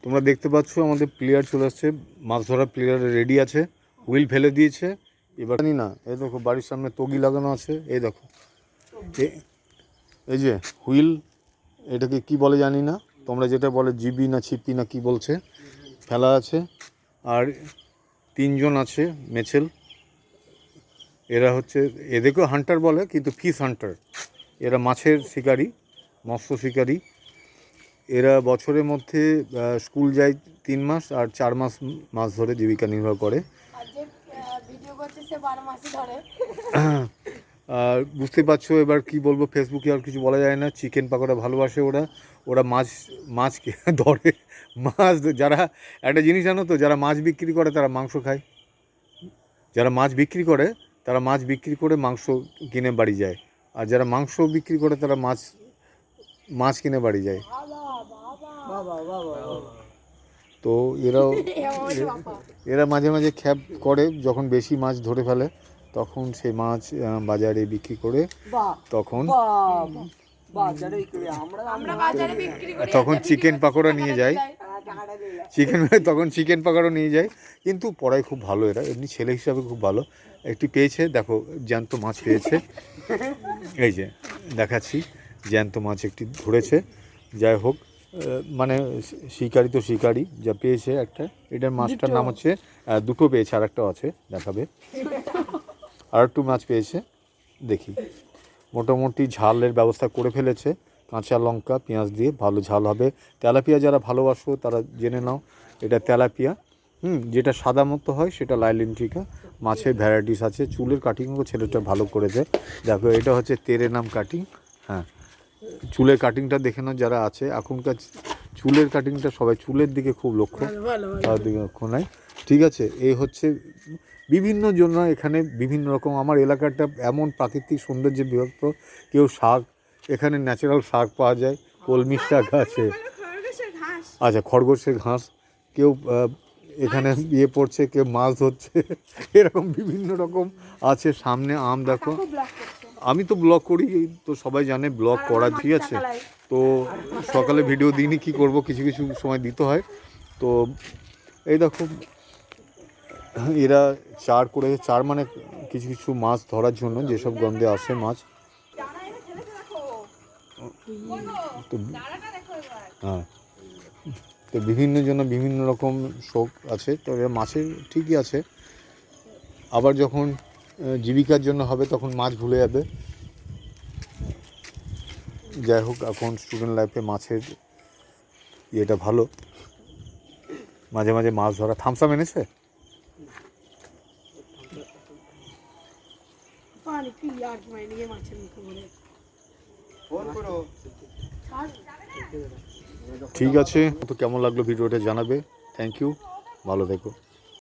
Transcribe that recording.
তোমরা দেখতে পাচ্ছ আমাদের প্লেয়ার চলে আসছে, মাছ ধরার প্লেয়ার রেডি আছে, হুইল ফেলে দিয়েছে। এবার জানি না, এই দেখো বাড়ির সামনে তগি লাগানো আছে, এই দেখো এই যে হুইল, এটাকে কি বলে জানি না, তোমরা যেটা বলে জিবি না ছিপি না কি বলছে, ফেলা আছে। আর 3 জন আছে মেছেল, এরা হচ্ছে, এদেরকেও হান্টার বলে কিন্তু ফিশ হান্টার, এরা মাছের শিকারী, মৎস্য শিকারী। এরা বছরের মধ্যে স্কুল যায় 3 মাস আর 4 মাস মাছ ধরে জীবিকা নির্বাহ করে। আর বুঝতে পারছো এবার কি বলবো, ফেসবুকে আর কিছু বলা যায় না। চিকেন পাকোড়া ভালোবাসে ওরা, ওরা মাছকে ধরে, মাছ যারা, একটা জিনিস জানো তো, যারা মাছ বিক্রি করে তারা মাংস খায়, যারা মাছ বিক্রি করে তারা মাছ বিক্রি করে মাংস কিনে বাড়ি যায়, আর যারা মাংস বিক্রি করে তারা মাছ কিনে বাড়ি যায়। তো এরা মাঝে মাঝে খ্যাপ করে, যখন বেশি মাছ ধরে ফেলে তখন সেই মাছ বাজারে বিক্রি করে, তখন চিকেন পাকোড়া নিয়ে যায়, তখন চিকেন পাকোড়া নিয়ে যায়। কিন্তু পড়ায় খুব ভালো, এরা এমনি ছেলে হিসাবে খুব ভালো। একটি পেয়েছে, দেখো জ্যান্ত মাছ পেয়েছে, এই যে দেখাচ্ছি, জ্যান্ত মাছ একটি ধরেছে। যাই হোক, মানে শিকারি তো শিকারি, যা পেয়েছে একটা, এটার মাছটার নাম হচ্ছে, দুটো পেয়েছে, আর একটাও আছে, দেখাবে। আর একটু মাছ পেয়েছে, দেখি। মোটামুটি ঝালের ব্যবস্থা করে ফেলেছে, কাঁচা লঙ্কা পেঁয়াজ দিয়ে ভালো ঝাল হবে। তেলাপিয়া যারা ভালোবাসো তারা জেনে নাও, এটা তেলাপিয়া। যেটা সাদা মতো হয় সেটা লাইলেন্টিকা। মাছের ভ্যারাইটিস আছে। চুলের কাটিংও ছেলেটা ভালো করেছে, দেখো এটা হচ্ছে তেরে নাম কাটিং। হ্যাঁ, চুলের কাটিংটা দেখে নাও যারা আছে, এখনকার চুলের কাটিংটা সবাই চুলের দিকে খুব লক্ষ্য, তার দিকে লক্ষ্য নাই। ঠিক আছে, এই হচ্ছে বিভিন্ন জন্য এখানে বিভিন্ন রকম, আমার এলাকাটা এমন প্রাকৃতিক সৌন্দর্যে বিভক্ত। কেউ শাক, এখানে ন্যাচারাল শাক পাওয়া যায়, কলমি শাক আছে, আচ্ছা খরগোশের ঘাস, কেউ এখানে ইয়ে পড়ছে, কেউ মাছ ধরছে, এরকম বিভিন্ন রকম আছে। সামনে আম দেখো, আমি তো ব্লগ করি, তো সবাই জানে ব্লগ করা, ঠিক আছে। তো সকালে ভিডিও দিইনি, কী করব, কিছু কিছু সময় দিতে হয়। তো এই দেখো, এরা চার মানে কিছু কিছু মাছ ধরার জন্য যেসব গন্ধে আসে মাছ, তো হ্যাঁ, তো বিভিন্ন জন্য বিভিন্ন রকম শখ আছে। তো এরা মাছের ঠিকই আছে, আবার যখন জীবিকার জন্য হবে তখন মাছ ভুলে যাবে। যাই হোক, এখন স্টুডেন্ট লাইফে মাছের ইয়েটা ভালো, মাঝে মাঝে মাছ ধরা। থামসাম এনেছে, ঠিক আছে। তো কেমন লাগলো ভিডিওটা জানাবে, থ্যাংক ইউ, ভালো থেকো।